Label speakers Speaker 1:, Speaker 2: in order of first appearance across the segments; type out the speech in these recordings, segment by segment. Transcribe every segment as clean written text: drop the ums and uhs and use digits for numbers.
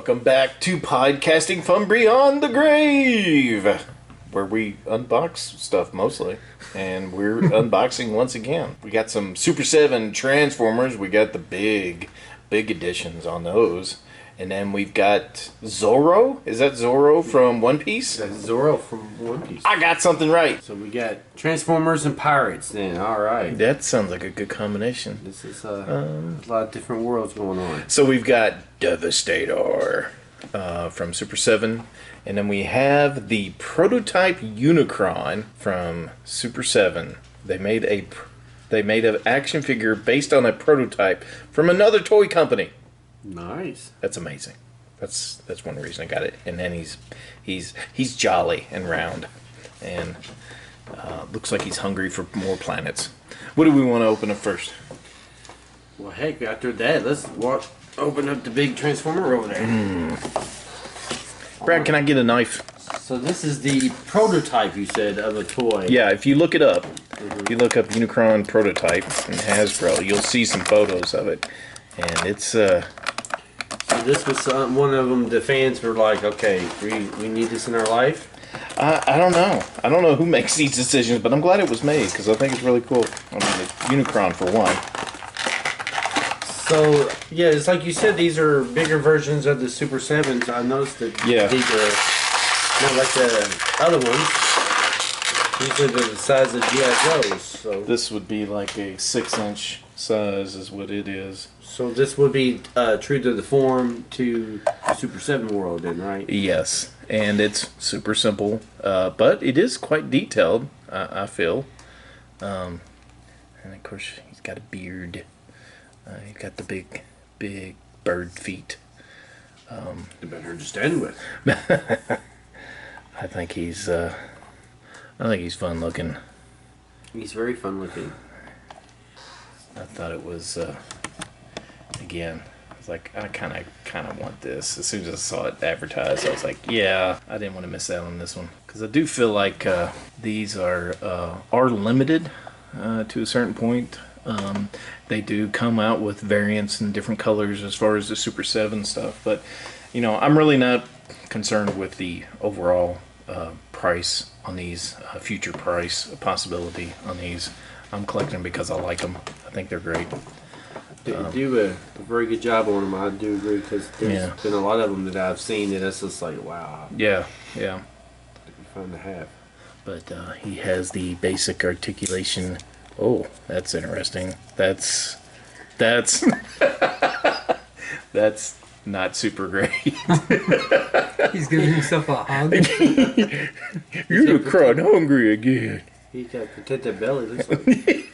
Speaker 1: Welcome back to Podcasting from Beyond the Grave, where we unbox stuff mostly, and we're unboxing once again. We got some Super 7 Transformers. We got the big editions on those. And then we've got Zoro. Is that Zoro from One Piece?
Speaker 2: That's Zoro from One Piece.
Speaker 1: I got something right.
Speaker 2: So we got Transformers and Pirates then. Alright.
Speaker 1: That sounds like a good combination.
Speaker 2: This is a lot of different worlds going on.
Speaker 1: So we've got Devastator from Super 7. And then we have the prototype Unicron from Super 7. They made an action figure based on a prototype from another toy company.
Speaker 2: Nice.
Speaker 1: That's amazing. That's one reason I got it. And then he's jolly and round, and looks like he's hungry for more planets. What do we want to open up first?
Speaker 2: Well, heck, after that, let's open up the big Transformer over there.
Speaker 1: Brad, can I get a knife?
Speaker 2: So this is the prototype, you said, of a toy.
Speaker 1: Yeah, if you look it up, if you look up Unicron prototype in Hasbro, you'll see some photos of it, and it's
Speaker 2: So this was one of them. The fans were like, "Okay, we need this in our life."
Speaker 1: I don't know. I don't know who makes these decisions, but I'm glad it was made because I think it's really cool. I mean, it's Unicron for one.
Speaker 2: So yeah, it's like you said. These are bigger versions of the Super 7s. I noticed that these are not like the other ones. Usually they're the size of G.I. Joes. So
Speaker 1: This would be like a 6-inch size, is what it is.
Speaker 2: So this would be true to the form to Super 7 world then, right?
Speaker 1: Yes, and it's super simple, but it is quite detailed, I feel. And of course, he's got a beard. He's got the big bird feet.
Speaker 2: The better to stand with.
Speaker 1: I think he's fun looking.
Speaker 2: He's very fun looking.
Speaker 1: I thought it was. Again, I was like, I kind of want this. As soon as I saw it advertised, I was like, yeah, I didn't want to miss out on this one because I do feel like these are limited to a certain point. They do come out with variants in different colors as far as the Super 7 stuff, but I'm really not concerned with the overall price on these, future price possibility on these. I'm collecting because I like them. I think they're great.
Speaker 2: They do a very good job on them. I do agree because there's been a lot of them that I've seen that it's just like, wow.
Speaker 1: Yeah.
Speaker 2: It'd be fun to have.
Speaker 1: But he has the basic articulation. Oh, that's interesting. That's that's not super great.
Speaker 3: He's giving himself a hug.
Speaker 1: Unicron hungry again.
Speaker 2: He got protected belly. Looks like.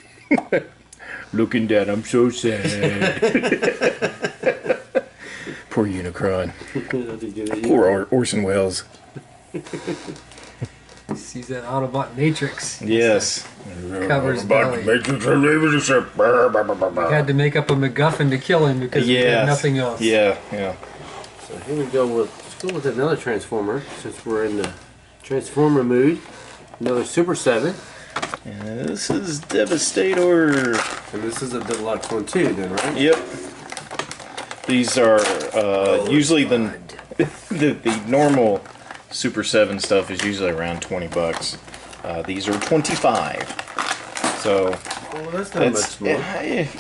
Speaker 1: Looking down, I'm so sad. Poor Unicron. Poor Orson Welles.
Speaker 3: He sees that Autobot Matrix.
Speaker 1: Yes.
Speaker 3: Covers belly. He had to make up a MacGuffin to kill him because he had nothing else.
Speaker 1: Yeah.
Speaker 2: So here we go let's go with another Transformer since we're in the Transformer mood. Another Super 7.
Speaker 1: And this is Devastator.
Speaker 2: And this is a deluxe one too, then, right?
Speaker 1: Yep. These are usually the normal Super 7 stuff is usually around $20. These are $25. So
Speaker 2: that's not much more.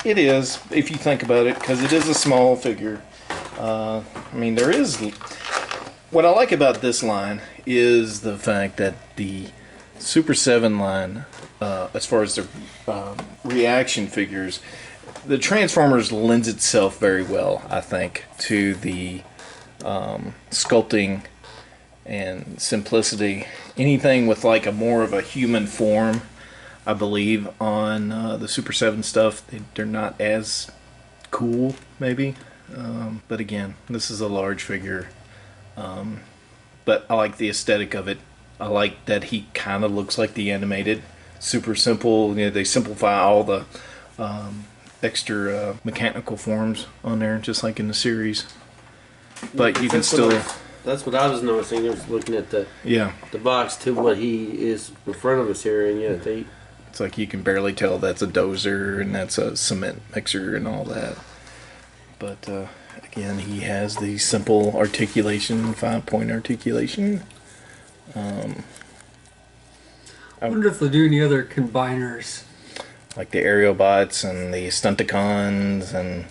Speaker 1: It is if you think about it, because it is a small figure. I mean, there is. What I like about this line is the fact that the Super 7 line, as far as the reaction figures, the Transformers lends itself very well, I think, to the sculpting and simplicity. Anything with like a more of a human form, I believe, on the Super 7 stuff, they're not as cool, maybe. But again, this is a large figure. But I like the aesthetic of it. I like that he kind of looks like the animated. Super simple. They simplify all the extra mechanical forms on there, just like in the series. But you can still.
Speaker 2: That's what I was noticing. I was looking at the box to what he is in front of us here, and
Speaker 1: it's like you can barely tell that's a dozer and that's a cement mixer and all that. But Again, he has the simple articulation, 5-point articulation.
Speaker 3: I wonder if they'll do any other combiners.
Speaker 1: Like the Aerobots and the Stunticons and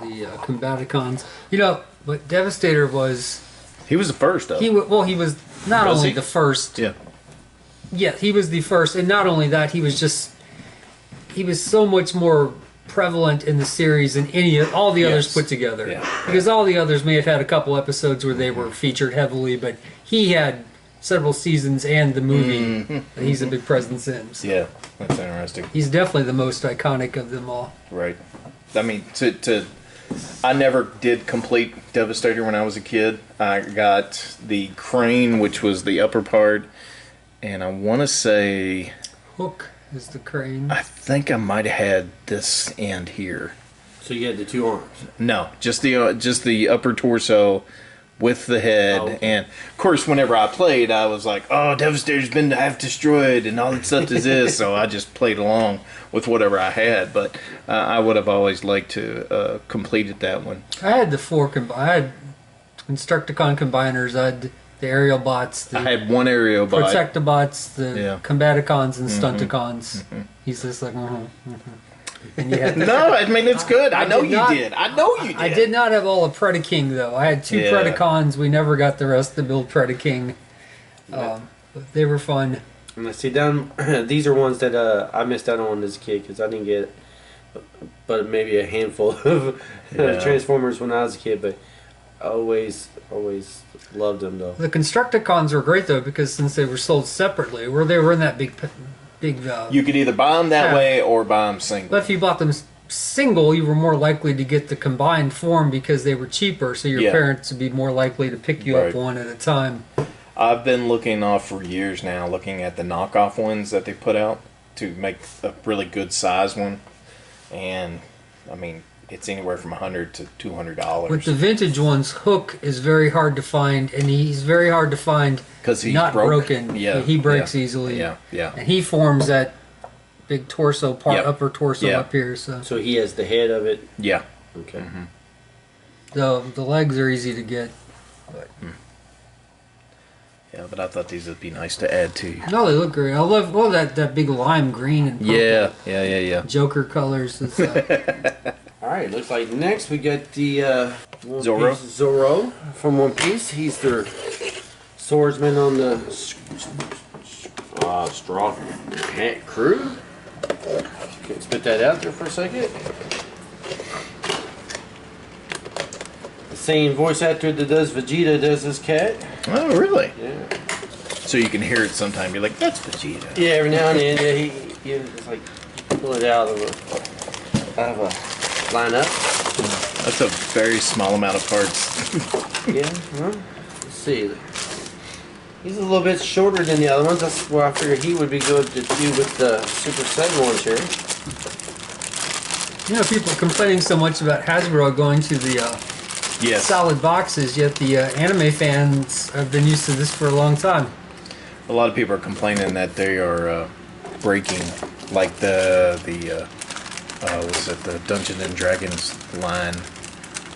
Speaker 3: The Combaticons. You know, but Devastator was...
Speaker 1: He was the first, though.
Speaker 3: He was not
Speaker 1: Was
Speaker 3: only
Speaker 1: he?
Speaker 3: the first.
Speaker 1: Yeah.
Speaker 3: Yeah, he was the first. And not only that, he was so much more prevalent in the series than all the others put together.
Speaker 1: Yeah.
Speaker 3: Because all the others may have had a couple episodes where they were featured heavily, but he had several seasons and the movie that he's a big presence in. So
Speaker 1: Yeah, that's interesting.
Speaker 3: he's definitely the most iconic of them all.
Speaker 1: Right. I mean, I never did complete Devastator when I was a kid. I got the crane, which was the upper part, and I want to say...
Speaker 3: Hook is the crane.
Speaker 1: I think I might have had this end here.
Speaker 2: So you had the 2 arms.
Speaker 1: No, just the upper torso with the head.
Speaker 2: Oh, okay.
Speaker 1: And of course, whenever I played, I was like, "Oh, Devastator's been half destroyed, and all that stuff is this." So I just played along with whatever I had. But I would have always liked to completed that one.
Speaker 3: I had the 4 I had Constructicon combiners. I had the aerial bots.
Speaker 1: I had one Aerobot.
Speaker 3: Protectobots, the
Speaker 1: Yeah.
Speaker 3: Combaticons and Stunticons. He's just like, And you had
Speaker 1: No, I mean it's good. I know
Speaker 3: did
Speaker 1: you
Speaker 3: not-
Speaker 1: did. I know you did.
Speaker 3: I did not have all of Predaking though. I had 2
Speaker 1: Yeah.
Speaker 3: Predacons. We never got the rest to build Predaking. But they were fun.
Speaker 2: And I see down. These are ones that I missed out on as a kid because I didn't get, but maybe a handful of
Speaker 1: Yeah.
Speaker 2: Transformers when I was a kid. But I always loved them though.
Speaker 3: The Constructicons were great though because since they were sold separately, where they were in that big.
Speaker 1: You could either buy them that
Speaker 3: Yeah.
Speaker 1: way or buy them single.
Speaker 3: But if you bought them single, you were more likely to get the combined form because they were cheaper. So your
Speaker 1: Yeah.
Speaker 3: parents would be more likely to pick you
Speaker 1: Right.
Speaker 3: up one at a time.
Speaker 1: I've been looking off for years now, looking at the knockoff ones that they put out to make a really good size one. And, I mean, it's anywhere from $100 to $200.
Speaker 3: With the vintage ones, Hook is very hard to find, and he's very hard to find
Speaker 1: Because he's
Speaker 3: not
Speaker 1: broke.
Speaker 3: broken.
Speaker 1: Yeah,
Speaker 3: He breaks
Speaker 1: yeah,
Speaker 3: easily.
Speaker 1: Yeah, yeah.
Speaker 3: And he forms that big torso part,
Speaker 1: Yep.
Speaker 3: upper torso
Speaker 1: Yeah.
Speaker 3: up here. So
Speaker 2: So he has the head of it.
Speaker 1: Yeah.
Speaker 2: Okay.
Speaker 3: the legs are easy to get. But
Speaker 1: Yeah, but I thought these would be nice to add to.
Speaker 3: no, they look great. I love that big lime green and purple.
Speaker 1: Yeah.
Speaker 3: Joker colors. It's,
Speaker 2: All right. Looks like next we got the One
Speaker 1: Zoro?
Speaker 2: Piece Zoro from One Piece. He's their swordsman on the Straw Hat Crew. Okay, spit that out there for a second. The same voice actor that does Vegeta does this cat.
Speaker 1: Oh, really?
Speaker 2: Yeah.
Speaker 1: So you can hear it sometime. You're like, that's Vegeta.
Speaker 2: Yeah, every now and then, yeah, he just like pull it out of a lineup.
Speaker 1: That's a very small amount of parts.
Speaker 2: Yeah, well, let's see. He's a little bit shorter than the other ones. That's where I figured he would be good to do with the Super 7 ones here.
Speaker 3: you know, people complaining so much about Hasbro going to the
Speaker 1: Yes.
Speaker 3: solid boxes, yet the anime fans have been used to this for a long time.
Speaker 1: A lot of people are complaining that they are breaking, like was it the Dungeons and Dragons line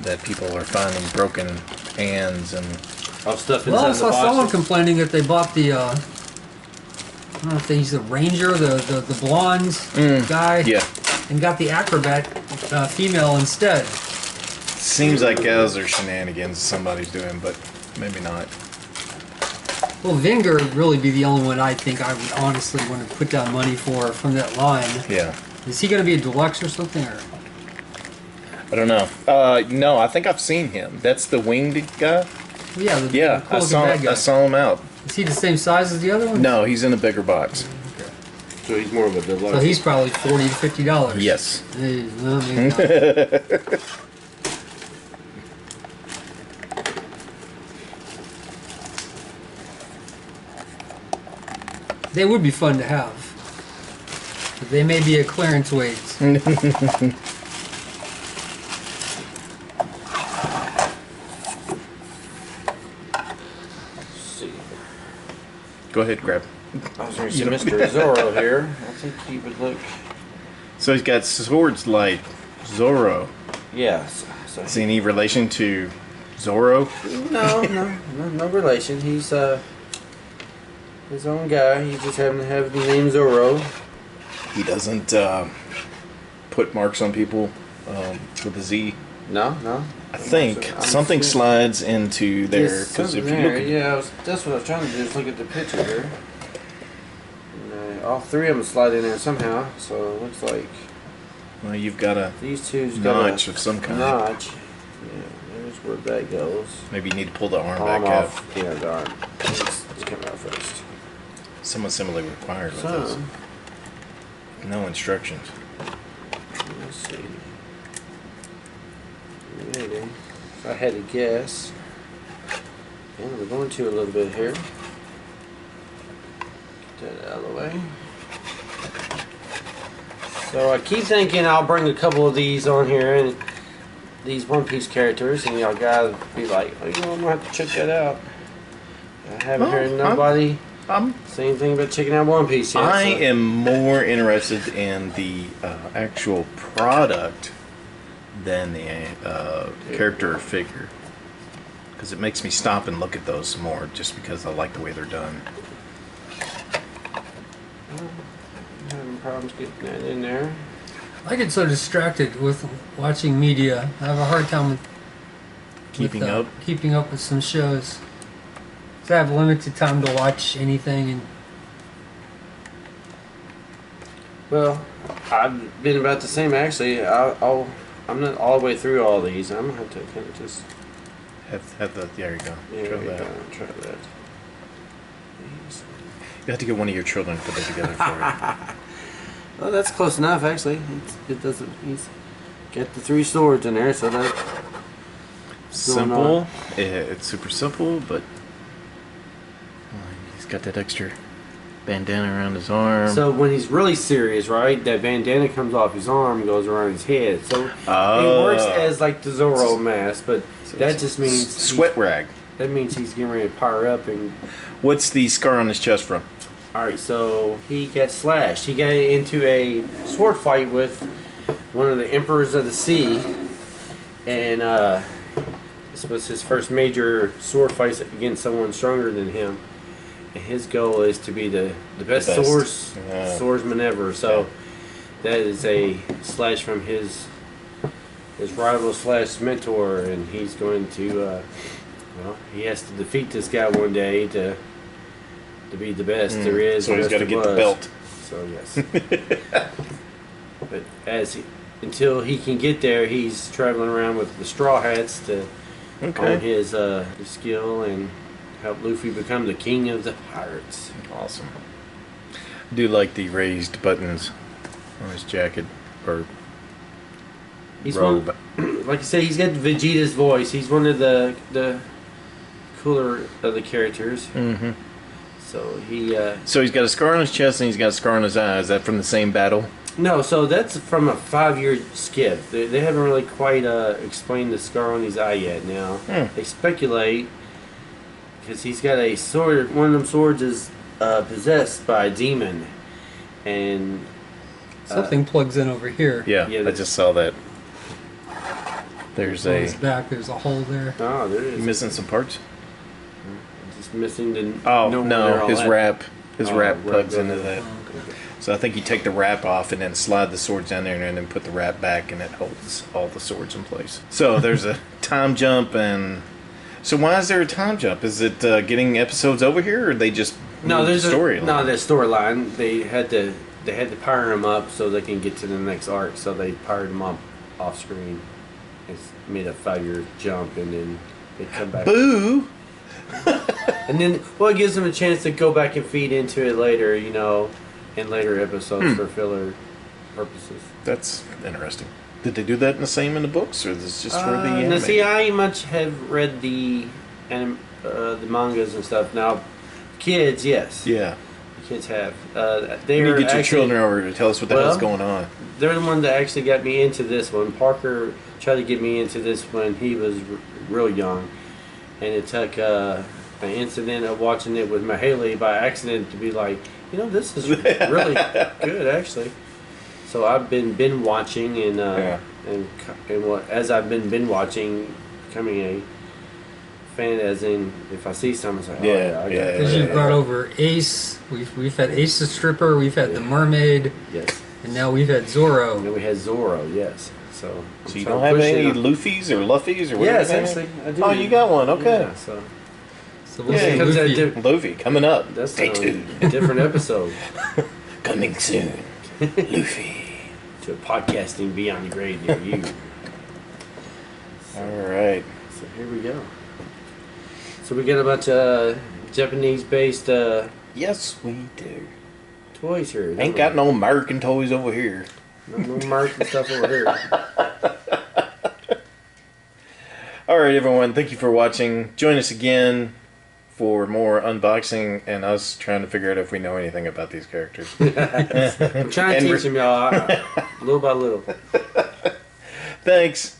Speaker 1: that people are finding broken hands and
Speaker 2: Stuff inside
Speaker 3: Well, I
Speaker 2: the
Speaker 3: saw someone
Speaker 2: boxes.
Speaker 3: complaining that they bought the, I don't know if they used the Ranger, the blonde guy,
Speaker 1: yeah.
Speaker 3: and got the Acrobat female instead.
Speaker 1: Seems like those are shenanigans somebody's doing, but maybe not.
Speaker 3: Well, Vinger would really be the only one I think I would honestly want to put down money for from that line.
Speaker 1: Yeah.
Speaker 3: Is he going to be a deluxe or something? Or?
Speaker 1: I don't know. No, I think I've seen him. That's the winged guy?
Speaker 3: Well, yeah, the
Speaker 1: Yeah,
Speaker 3: cool looking bad guy.
Speaker 1: I saw him out.
Speaker 3: Is he the same size as the other one?
Speaker 1: No, he's in a bigger box.
Speaker 2: So he's more of a deluxe.
Speaker 3: So he's probably $40 to $50.
Speaker 1: Yes.
Speaker 3: Well, maybe not. They would be fun to have. But they may be a clearance weight.
Speaker 2: Let's see.
Speaker 1: Go ahead, grab.
Speaker 2: I was going to see Mr. Zoro here. I think he would look.
Speaker 1: So he's got swords like Zoro.
Speaker 2: Yeah, So
Speaker 1: is he any relation to Zoro?
Speaker 2: No relation. He's his own guy. He just happened to have the name Zoro.
Speaker 1: He doesn't put marks on people with a Z.
Speaker 2: No.
Speaker 1: I think something slides into there because if you look at
Speaker 2: that's what I was trying to do. Is look at the picture here. And, all three of them slide in there somehow. So it looks like
Speaker 1: you've got a
Speaker 2: these two's
Speaker 1: notch
Speaker 2: got
Speaker 1: of some kind.
Speaker 2: Notch. Yeah, there's where that goes.
Speaker 1: Maybe you need to pull the arm back
Speaker 2: off.
Speaker 1: up.
Speaker 2: Yeah, the arm. Let's come out first.
Speaker 1: Somewhat similarly required with this. No instructions.
Speaker 2: Let's see. Maybe. If I had to guess. And we're going to a little bit here. Get that out of the way. So I keep thinking I'll bring a couple of these on here and these One Piece characters, and y'all guys be like, oh, you know, I'm gonna have to check that out. I haven't heard nobody say anything about checking out One Piece yet.
Speaker 1: I am more interested in the actual product than the character or figure, because it makes me stop and look at those more, just because I like the way they're done.
Speaker 2: I'm having problems getting that in there.
Speaker 3: I get so distracted with watching media. I have a hard time with keeping up with some shows. So I have limited time to watch anything, and
Speaker 2: well, I've been about the same actually. I'm not all the way through all these. I'm gonna have to kind of just
Speaker 1: have the there you go.
Speaker 2: Try that.
Speaker 1: You have to get one of your children to put it together for you.
Speaker 2: Well, that's close enough actually. It doesn't. He's got the three swords in there, so that
Speaker 1: simple. It's super simple, but he's got that extra bandana around his arm.
Speaker 2: So when he's really serious, right, that bandana comes off his arm and goes around his head. So it works as like the Zoro mask, but that just means
Speaker 1: sweat rag.
Speaker 2: That means he's getting ready to power up. And
Speaker 1: what's the scar on his chest from?
Speaker 2: Alright, so he got slashed. He got into a sword fight with one of the emperors of the sea, and this was his first major sword fight against someone stronger than him. And his goal is to be the best. Swordsman ever. So that is a slash from his rival slash mentor, and he's going to he has to defeat this guy one day to be the best there is.
Speaker 1: So he's got to get the belt.
Speaker 2: So yes. But until he can get there, he's traveling around with the straw hats to hone his skill and help Luffy become the king of the pirates.
Speaker 1: Awesome. I do like the raised buttons on his jacket or robe.
Speaker 2: Like I said, he's got Vegeta's voice. He's one of the cooler of the characters.
Speaker 1: Mm-hmm.
Speaker 2: So he.
Speaker 1: So he's got a scar on his chest and he's got a scar on his eye. Is that from the same battle?
Speaker 2: No, so that's from a 5-year skip. They haven't really quite explained the scar on his eye yet. Now they speculate because he's got a sword. One of them swords is possessed by a demon, and
Speaker 3: something plugs in over here.
Speaker 1: Yeah, I just saw that. There's
Speaker 3: on his back. There's a hole there.
Speaker 2: Oh, there is.
Speaker 1: You missing some parts?
Speaker 2: Just missing the.
Speaker 1: No, his wrap. His wrap plugs
Speaker 2: right
Speaker 1: into that. So I think you take the wrap off and then slide the swords down there and then put the wrap back, and it holds all the swords in place. So there's a time jump, and so why is there a time jump? Is it getting episodes over here, or they just
Speaker 2: there's
Speaker 1: the storyline?
Speaker 2: No, the storyline. They had to power them up so they can get to the next arc. So they powered them up off screen. It's made a 5-year jump, and then they come back.
Speaker 1: Boo!
Speaker 2: And then, it gives them a chance to go back and feed into it later, in later episodes for filler purposes.
Speaker 1: That's interesting. Did they do that in the books, or is this just for the anime?
Speaker 2: No, see, I much have read the mangas and stuff. Now, kids, yes.
Speaker 1: Yeah.
Speaker 2: The kids have.
Speaker 1: You need to get your children over to tell us what the hell's going on.
Speaker 2: They're the one that actually got me into this one. Parker tried to get me into this when he was real young. And it took an incident of watching it with Mahaley by accident to be like, this is really good, actually. So I've been watching, and and what as I've been watching, becoming a fan. As in, if I see something, it's like, oh yeah, I got it.
Speaker 3: Because you brought over Ace. We've had Ace the Stripper. We've had the Mermaid.
Speaker 2: Yes.
Speaker 3: And now we've had Zoro.
Speaker 2: And then we had Zoro. Yes. So
Speaker 1: you don't have any Luffys or Luffies or whatever?
Speaker 2: Yes, actually, I do.
Speaker 1: Oh, you got one. Okay.
Speaker 2: Yeah, so
Speaker 3: We'll see Luffy.
Speaker 1: Luffy coming up.
Speaker 2: That's
Speaker 1: Stay tuned.
Speaker 2: a different episode.
Speaker 1: Coming soon. Luffy.
Speaker 2: To podcasting beyond the grade near you.
Speaker 1: All right.
Speaker 2: So here we go. So we got a bunch of Japanese-based
Speaker 1: Yes, we do.
Speaker 2: toys here.
Speaker 1: Ain't got no American toys over here.
Speaker 2: No American stuff over here.
Speaker 1: All right, everyone. Thank you for watching. Join us again for more unboxing and us trying to figure out if we know anything about these characters.
Speaker 2: I'm trying to teach them, y'all, little by little.
Speaker 1: Thanks.